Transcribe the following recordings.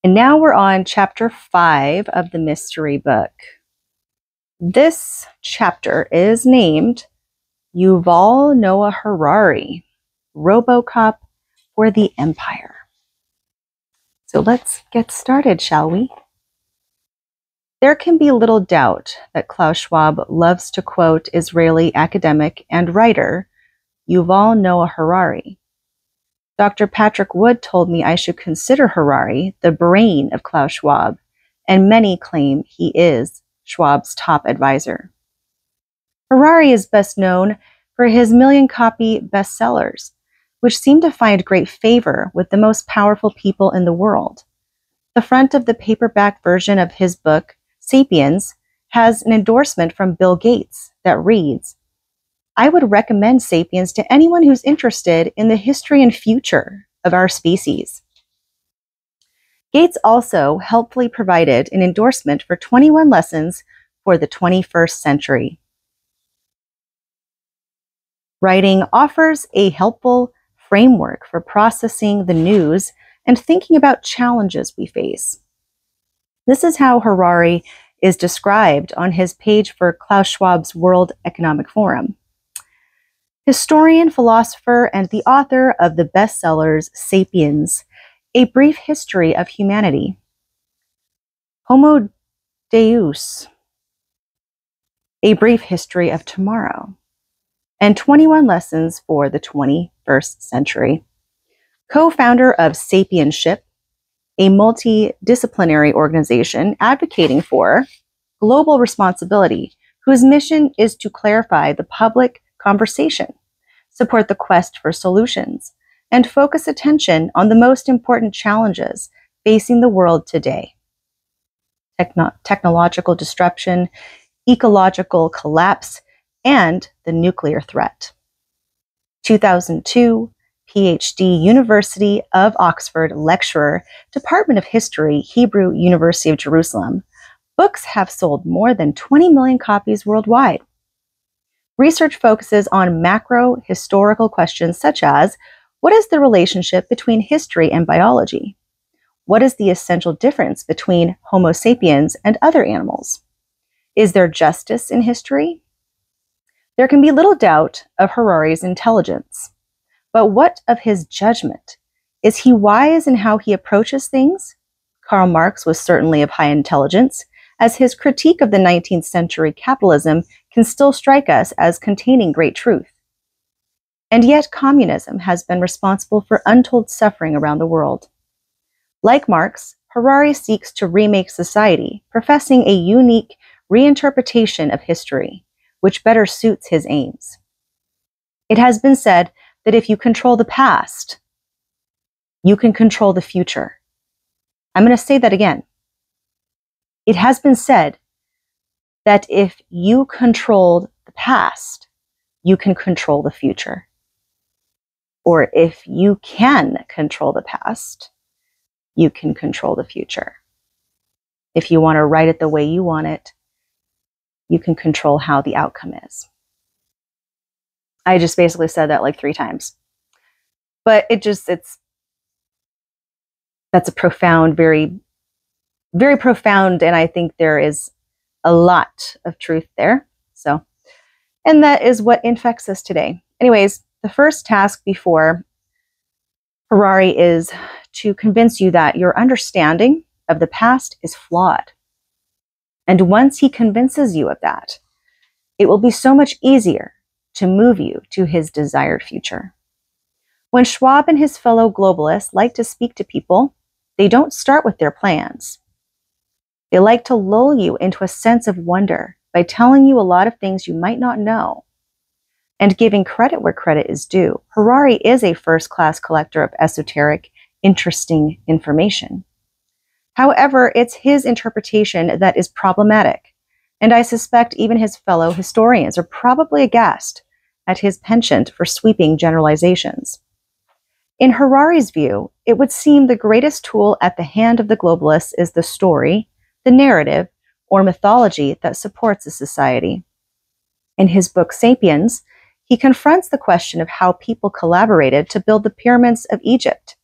And now we're on chapter 5 of the mystery book. This chapter is named Yuval Noah Harari, RoboCop for the Empire. So let's get started, shall we? There can be little doubt that Klaus Schwab loves to quote Israeli academic and writer Yuval Noah Harari. Dr. Patrick Wood told me I should consider Harari the brain of Klaus Schwab, and many claim he is Schwab's top advisor. Harari is best known for his million-copy bestsellers, which seem to find great favor with the most powerful people in the world. The front of the paperback version of his book, Sapiens, has an endorsement from Bill Gates that reads, "I would recommend Sapiens to anyone who's interested in the history and future of our species." Gates also helpfully provided an endorsement for 21 lessons for the 21st century. Writing offers a helpful framework for processing the news and thinking about challenges we face. This is how Harari is described on his page for Klaus Schwab's World Economic Forum. Historian, philosopher, and the author of the bestsellers Sapiens, A Brief History of Humanity, Homo Deus, A Brief History of Tomorrow, and 21 Lessons for the 21st Century. Co-founder of Sapienship, a multidisciplinary organization advocating for global responsibility, whose mission is to clarify the public conversation, support the quest for solutions, and focus attention on the most important challenges facing the world today: technological disruption, ecological collapse, and the nuclear threat. 2002, PhD, University of Oxford lecturer, Department of History, Hebrew University of Jerusalem. Books have sold more than 20 million copies worldwide. Research focuses on macro historical questions such as, what is the relationship between history and biology? What is the essential difference between Homo sapiens and other animals? Is there justice in history? There can be little doubt of Harari's intelligence. But what of his judgment? Is he wise in how he approaches things? Karl Marx was certainly of high intelligence, as his critique of the 19th century capitalism can still strike us as containing great truth. And yet communism has been responsible for untold suffering around the world. Like Marx, Harari seeks to remake society, professing a unique reinterpretation of history, which better suits his aims. It has been said that if you control the past, you can control the future. I'm going to say that again. It has been said that if you control the past, you can control the future. Or if you can control the past, you can control the future. If you want to write it the way you want it, you can control how the outcome is. I just basically said that like 3 times. But that's a profound, very, very profound, and I think there is a lot of truth there. So, and that is what infects us today. Anyways, the first task before Harari is to convince you that your understanding of the past is flawed. And once he convinces you of that, it will be so much easier to move you to his desired future. When Schwab and his fellow globalists like to speak to people, they don't start with their plans. They like to lull you into a sense of wonder by telling you a lot of things you might not know. And giving credit where credit is due, Harari is a first-class collector of esoteric, interesting information. However, it's his interpretation that is problematic, and I suspect even his fellow historians are probably aghast at his penchant for sweeping generalizations. In Harari's view, it would seem the greatest tool at the hand of the globalists is the story, the narrative, or mythology that supports a society. In his book Sapiens, he confronts the question of how people collaborated to build the pyramids of Egypt.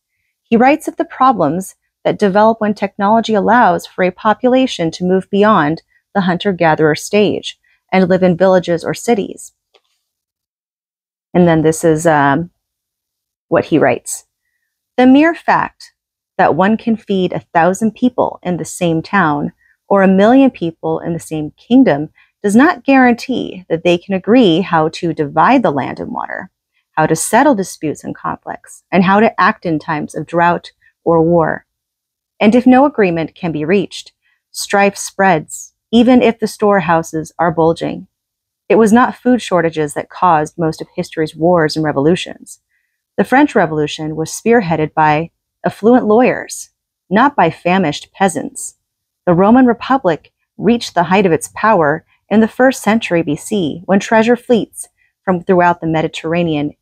He writes of the problems that develop when technology allows for a population to move beyond the hunter-gatherer stage and live in villages or cities. And then this is what he writes. The mere fact that one can feed 1,000 people in the same town or 1,000,000 people in the same kingdom does not guarantee that they can agree how to divide the land and water, how to settle disputes and conflicts, and how to act in times of drought or war. And if no agreement can be reached, strife spreads, even if the storehouses are bulging. It was not food shortages that caused most of history's wars and revolutions. The French Revolution was spearheaded by affluent lawyers, not by famished peasants. The Roman Republic reached the height of its power in the 1st century BC, when treasure fleets from throughout the Mediterranean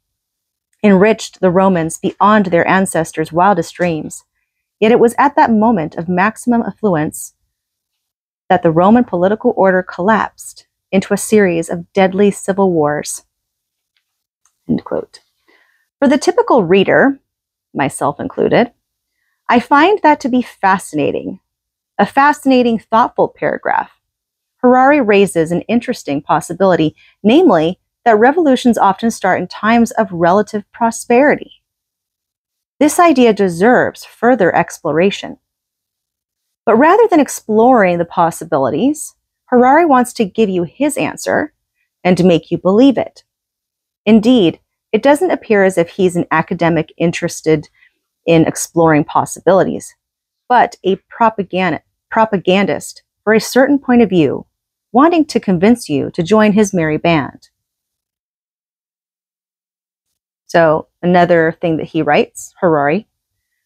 enriched the Romans beyond their ancestors' wildest dreams. Yet it was at that moment of maximum affluence that the Roman political order collapsed into a series of deadly civil wars. End quote. For the typical reader, myself included, I find that to be fascinating, a fascinating, thoughtful paragraph. Harari raises an interesting possibility, namely that revolutions often start in times of relative prosperity. This idea deserves further exploration. But rather than exploring the possibilities, Harari wants to give you his answer and to make you believe it. Indeed, it doesn't appear as if he's an academic interested in exploring possibilities, but a propagandist for a certain point of view, wanting to convince you to join his merry band. So another thing that he writes, Harari,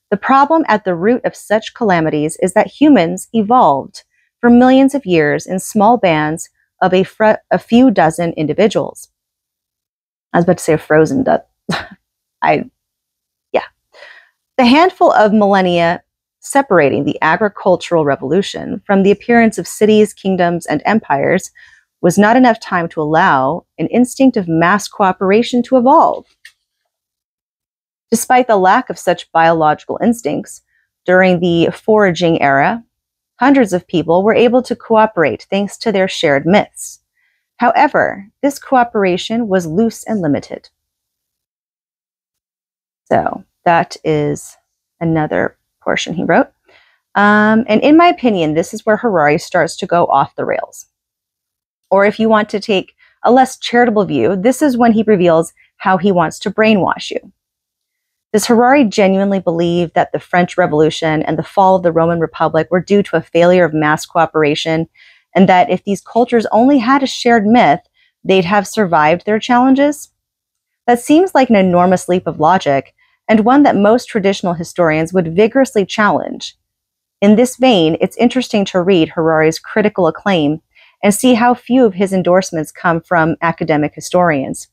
the problem at the root of such calamities is that humans evolved for millions of years in small bands of a few dozen individuals. I was about to say a frozen duck. The handful of millennia separating the agricultural revolution from the appearance of cities, kingdoms, and empires was not enough time to allow an instinct of mass cooperation to evolve. Despite the lack of such biological instincts, during the foraging era, hundreds of people were able to cooperate thanks to their shared myths. However, this cooperation was loose and limited. So that is another portion he wrote. And in my opinion, this is where Harari starts to go off the rails. Or if you want to take a less charitable view, this is when he reveals how he wants to brainwash you. Does Harari genuinely believe that the French Revolution and the fall of the Roman Republic were due to a failure of mass cooperation, and that if these cultures only had a shared myth, they'd have survived their challenges? That seems like an enormous leap of logic, and one that most traditional historians would vigorously challenge. In this vein, it's interesting to read Harari's critical acclaim and see how few of his endorsements come from academic historians.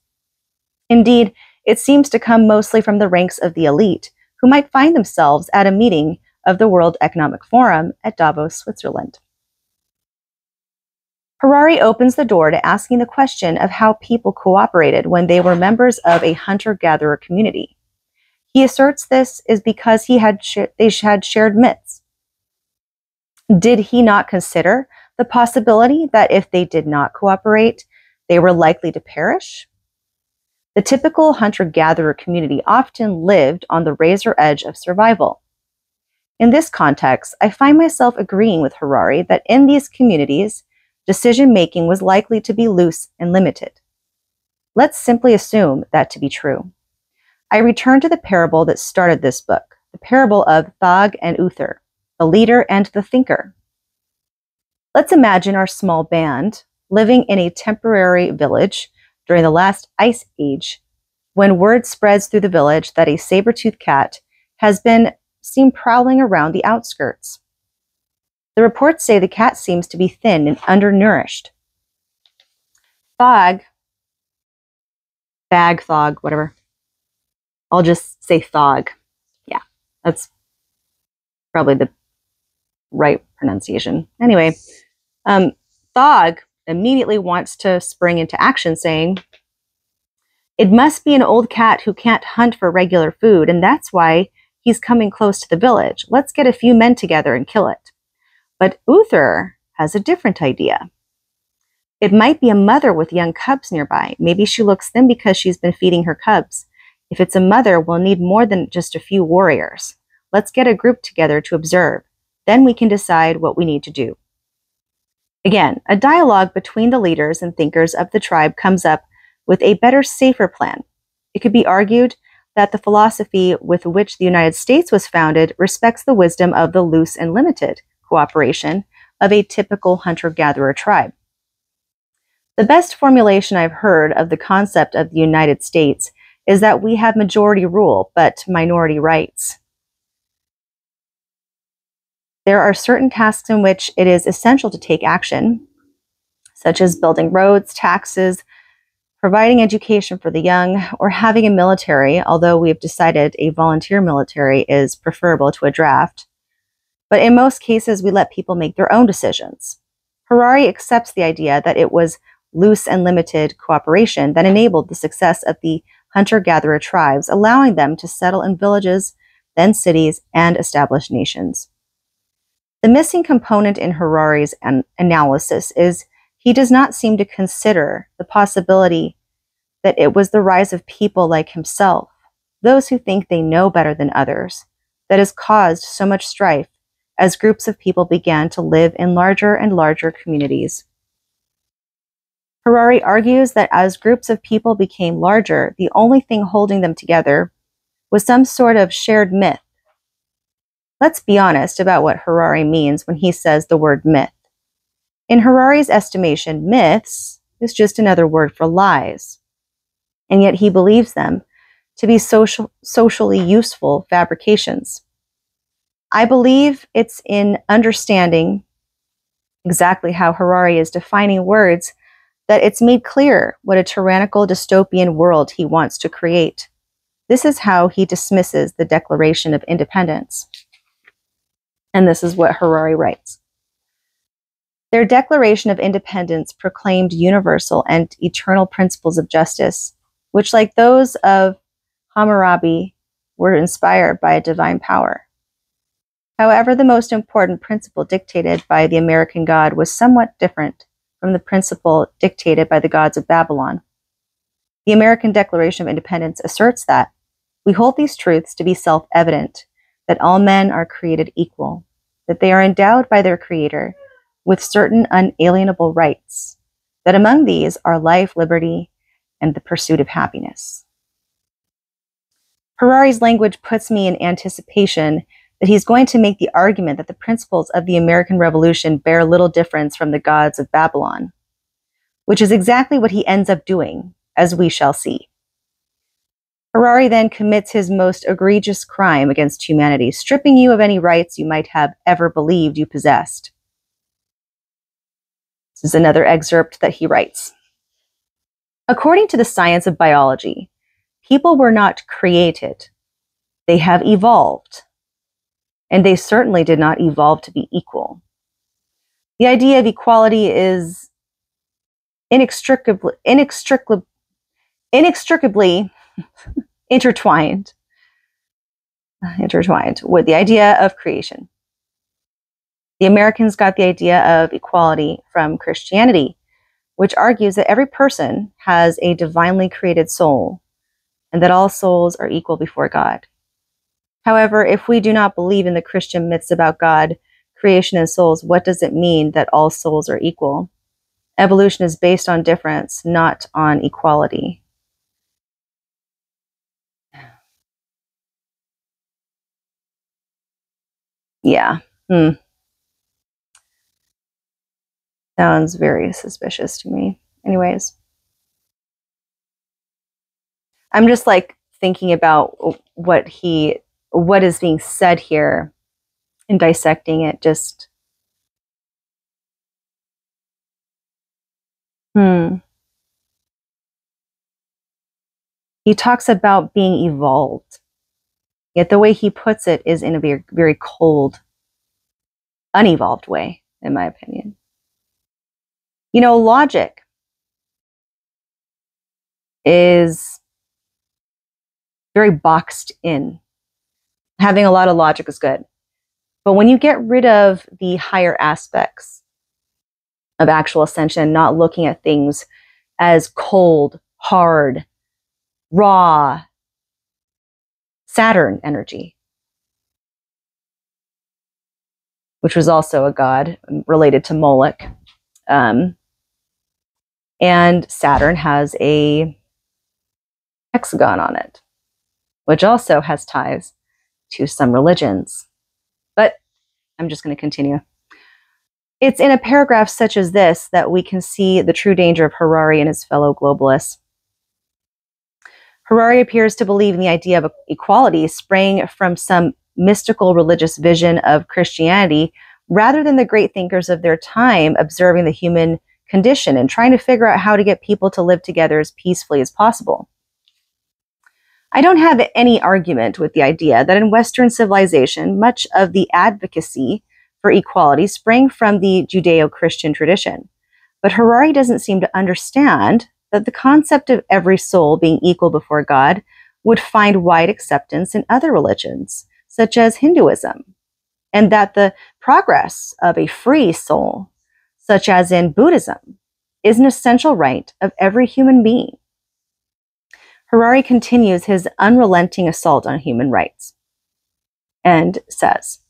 Indeed, it seems to come mostly from the ranks of the elite, who might find themselves at a meeting of the World Economic Forum at Davos, Switzerland. Harari opens the door to asking the question of how people cooperated when they were members of a hunter-gatherer community. He asserts this is because they had shared myths. Did he not consider the possibility that if they did not cooperate, they were likely to perish? The typical hunter-gatherer community often lived on the razor edge of survival. In this context, I find myself agreeing with Harari that in these communities, decision-making was likely to be loose and limited. Let's simply assume that to be true. I return to the parable that started this book, the parable of Thag and Uther, the leader and the thinker. Let's imagine our small band living in a temporary village during the last ice age, when word spreads through the village that a saber-toothed cat has been seen prowling around the outskirts. The reports say the cat seems to be thin and undernourished. Thag, whatever. I'll just say Thag. Yeah, that's probably the right pronunciation. Anyway, Thag immediately wants to spring into action, saying, "It must be an old cat who can't hunt for regular food, and that's why He's coming close to the village. Let's get a few men together and kill it. But Uther has a different idea. It might be a mother with young cubs nearby. Maybe she looks thin because she's been feeding her cubs. If it's a mother, we'll need more than just a few warriors. Let's get a group together to observe. Then we can decide what we need to do. Again, a dialogue between the leaders and thinkers of the tribe comes up with a better, safer plan. It could be argued that the philosophy with which the United States was founded respects the wisdom of the loose and limited cooperation of a typical hunter-gatherer tribe. The best formulation I've heard of the concept of the United States is that we have majority rule, but minority rights. There are certain tasks in which it is essential to take action, such as building roads, taxes, providing education for the young, or having a military, although we have decided a volunteer military is preferable to a draft. But in most cases, we let people make their own decisions. Harari accepts the idea that it was loose and limited cooperation that enabled the success of the hunter-gatherer tribes, allowing them to settle in villages, then cities, and establish nations. The missing component in Harari's analysis is he does not seem to consider the possibility that it was the rise of people like himself, those who think they know better than others, that has caused so much strife as groups of people began to live in larger and larger communities. Harari argues that as groups of people became larger, the only thing holding them together was some sort of shared myth. Let's be honest about what Harari means when he says the word myth. In Harari's estimation, myths is just another word for lies, and yet he believes them to be socially useful fabrications. I believe it's in understanding exactly how Harari is defining words that it's made clear what a tyrannical dystopian world he wants to create. This is how he dismisses the Declaration of Independence. And this is what Harari writes. Their Declaration of Independence proclaimed universal and eternal principles of justice, which, like those of Hammurabi, were inspired by a divine power. However, the most important principle dictated by the American God was somewhat different from the principle dictated by the gods of Babylon. The American Declaration of Independence asserts that we hold these truths to be self-evident, that all men are created equal, that they are endowed by their Creator with certain unalienable rights, that among these are life, liberty, and the pursuit of happiness. Harari's language puts me in anticipation that he's going to make the argument that the principles of the American Revolution bear little difference from the gods of Babylon, which is exactly what he ends up doing, as we shall see. Harari then commits his most egregious crime against humanity, stripping you of any rights you might have ever believed you possessed. This is another excerpt that he writes. According to the science of biology, people were not created. They have evolved. And they certainly did not evolve to be equal. The idea of equality is inextricably intertwined with the idea of creation. The Americans got the idea of equality from Christianity, which argues that every person has a divinely created soul and that all souls are equal before God. However, if we do not believe in the Christian myths about God, creation, and souls, what does it mean that all souls are equal? Evolution is based on difference, not on equality. Yeah. Sounds very suspicious to me. Anyways. I'm just like thinking about what is being said here and dissecting it. Just He talks about being evolved, yet the way he puts it is in a very, very cold, unevolved way, in my opinion. You know, logic is very boxed in. Having a lot of logic is good. But when you get rid of the higher aspects of actual ascension, not looking at things as cold, hard, raw, Saturn energy, which was also a god related to Moloch. And Saturn has a hexagon on it, which also has ties to some religions. But I'm just going to continue. It's in a paragraph such as this that we can see the true danger of Harari and his fellow globalists. Harari appears to believe in the idea of equality sprang from some mystical religious vision of Christianity rather than the great thinkers of their time observing the human condition and trying to figure out how to get people to live together as peacefully as possible. I don't have any argument with the idea that in Western civilization, much of the advocacy for equality sprang from the Judeo-Christian tradition. But Harari doesn't seem to understand that the concept of every soul being equal before God would find wide acceptance in other religions, such as Hinduism, and that the progress of a free soul, such as in Buddhism, is an essential right of every human being. Harari continues his unrelenting assault on human rights and says,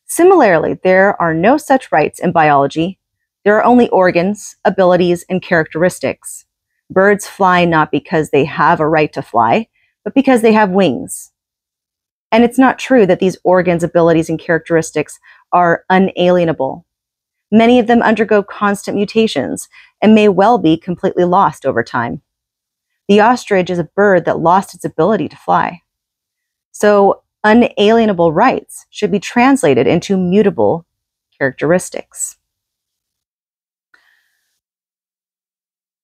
similarly, there are no such rights in biology. There are only organs, abilities, and characteristics. Birds fly not because they have a right to fly, but because they have wings. And it's not true that these organs, abilities, and characteristics are unalienable. Many of them undergo constant mutations and may well be completely lost over time. The ostrich is a bird that lost its ability to fly. So unalienable rights should be translated into mutable characteristics.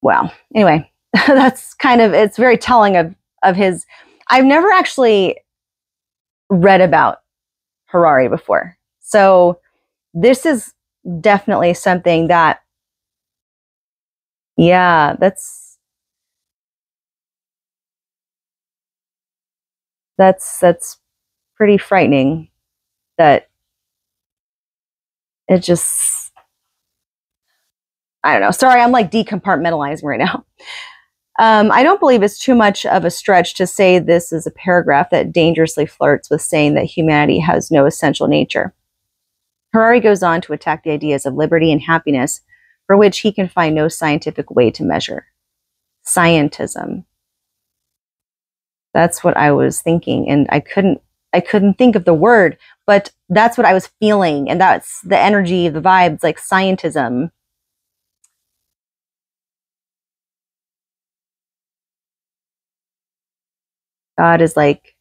Well, anyway, that's kind of, it's very telling of his, I've never actually read about Harari before. So this is definitely something that, yeah, that's pretty frightening that it just, I don't know. Sorry, I'm like decompartmentalizing right now. I don't believe it's too much of a stretch to say this is a paragraph that dangerously flirts with saying that humanity has no essential nature. Harari goes on to attack the ideas of liberty and happiness for which he can find no scientific way to measure. Scientism. That's what I was thinking, and I couldn't think of the word, but that's what I was feeling, and that's the energy, the vibes, like scientism. God is like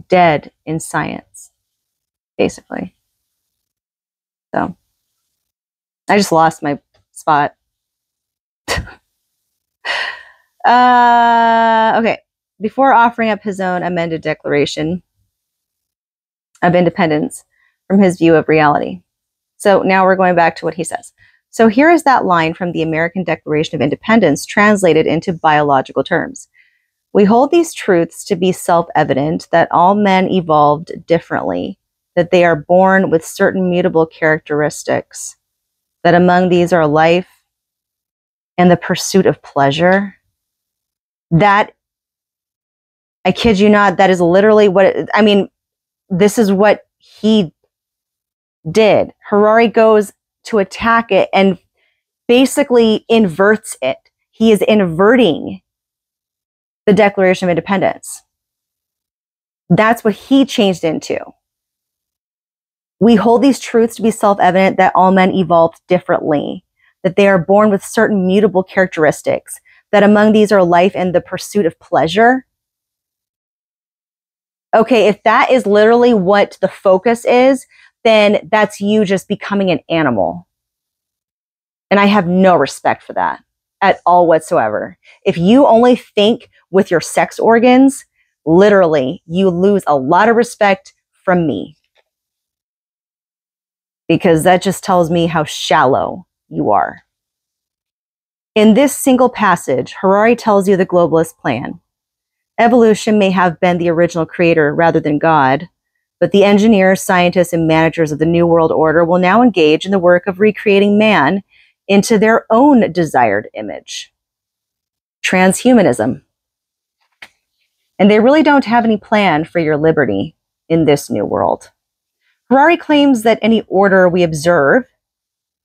dead in science, basically. So I just lost my spot. Okay. Before offering up his own amended Declaration of Independence from his view of reality. So now we're going back to what he says. So here is that line from the American Declaration of Independence translated into biological terms. We hold these truths to be self-evident that all men evolved differently, that they are born with certain mutable characteristics, that among these are life and the pursuit of pleasure. That, I kid you not, that is literally what, I mean, this is what he did. Harari goes to attack it and basically inverts it. He is inverting the Declaration of Independence. That's what he changed into. We hold these truths to be self-evident that all men evolved differently, that they are born with certain mutable characteristics, that among these are life and the pursuit of pleasure. Okay, if that is literally what the focus is, then that's you just becoming an animal. And I have no respect for that at all whatsoever. If you only think with your sex organs, literally, you lose a lot of respect from me. Because that just tells me how shallow you are. In this single passage, Harari tells you the globalist plan. Evolution may have been the original creator rather than God, But the engineers, scientists, and managers of the New World Order will now engage in the work of recreating man into their own desired image. Transhumanism. And they really don't have any plan for your liberty in this new world. Harari claims that any order we observe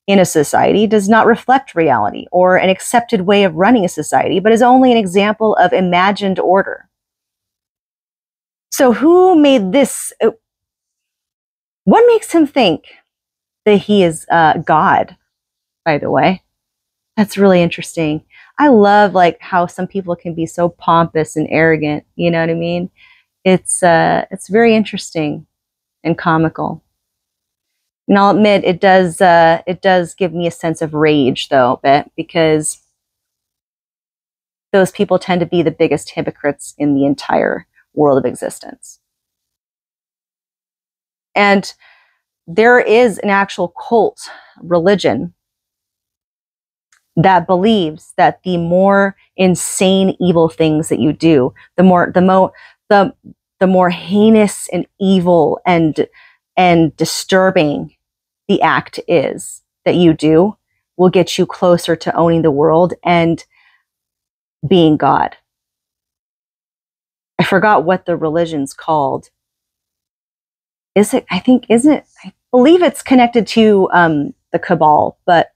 in a society does not reflect reality or an accepted way of running a society, but is only an example of imagined order. So who made this? What makes him think that he is God, by the way? That's really interesting. I love like how some people can be so pompous and arrogant, you know what I mean? It's very interesting and comical. And I'll admit it does give me a sense of rage though, a bit, because those people tend to be the biggest hypocrites in the entire world of existence. And there is an actual cult religion that believes that the more insane, evil things that you do, the more heinous and evil and disturbing the act is that you do, will get you closer to owning the world and being God. I forgot what the religion's called. I believe it's connected to the Cabal, but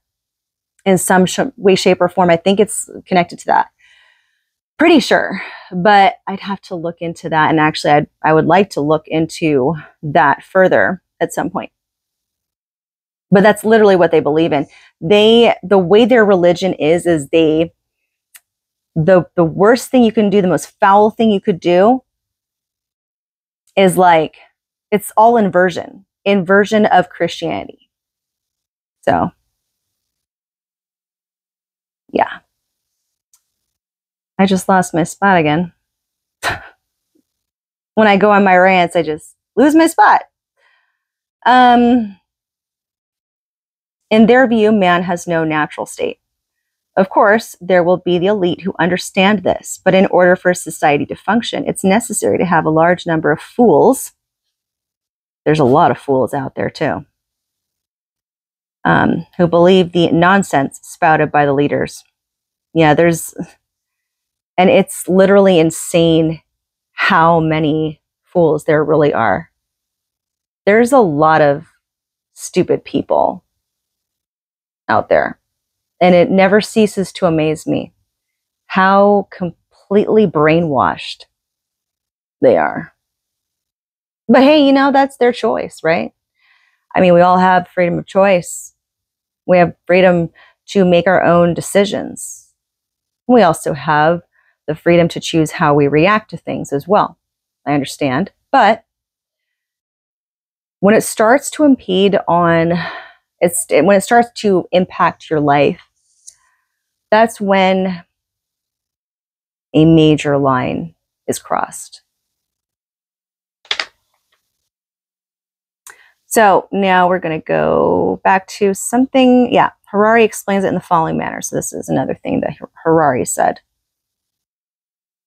in some way, shape, or form, I think it's connected to that. Pretty sure, but I'd have to look into that. And actually, I would like to look into that further at some point. But that's literally what they believe in. The way their religion is the worst thing you can do, the most foul thing you could do is like, it's all inversion of Christianity. So, yeah. I just lost my spot again. When I go on my rants, I just lose my spot. In their view, man has no natural state. Of course, there will be the elite who understand this, but in order for society to function, it's necessary to have a large number of fools. There's a lot of fools out there too, who believe the nonsense spouted by the leaders. Yeah, and it's literally insane how many fools there really are. There's a lot of stupid people out there. And it never ceases to amaze me how completely brainwashed they are. But hey, that's their choice, right? I mean, we all have freedom of choice. We have freedom to make our own decisions. We also have the freedom to choose how we react to things as well. I understand. But when it starts to impede on, when it starts to impact your life, that's when a major line is crossed. So now we're going to go back to something. Yeah, Harari explains it in the following manner. So this is another thing that Harari said.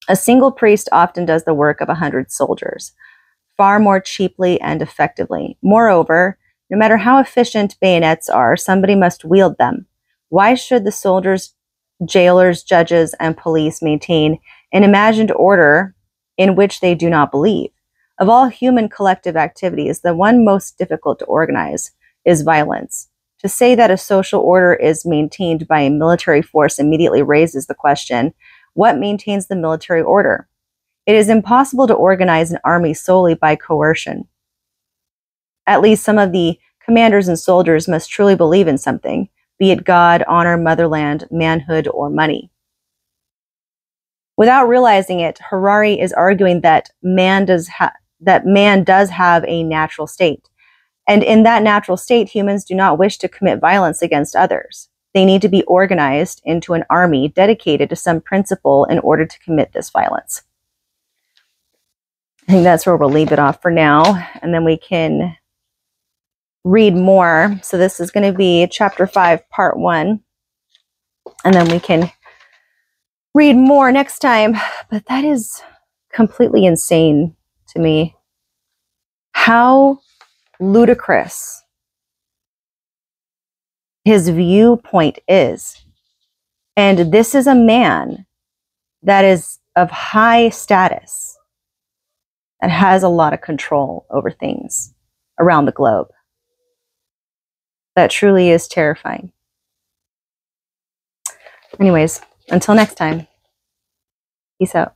A single priest often does the work of 100 soldiers, far more cheaply and effectively. Moreover, no matter how efficient bayonets are, somebody must wield them. Why should the soldiers, jailers, judges, and police maintain an imagined order in which they do not believe? Of all human collective activities, the one most difficult to organize is violence. To say that a social order is maintained by a military force immediately raises the question, what maintains the military order? It is impossible to organize an army solely by coercion. At least some of the commanders and soldiers must truly believe in something, be it God, honor, motherland, manhood, or money. Without realizing it, Harari is arguing that man does have a natural state. And in that natural state, humans do not wish to commit violence against others. They need to be organized into an army dedicated to some principle in order to commit this violence. I think that's where we'll leave it off for now, and then we can read more. So this is going to be chapter 5, part 1, and then we can read more next time. But that is completely insane to me. how ludicrous his viewpoint is. And this is a man that is of high status and has a lot of control over things around the globe. That truly is terrifying. Anyways, until next time, peace out.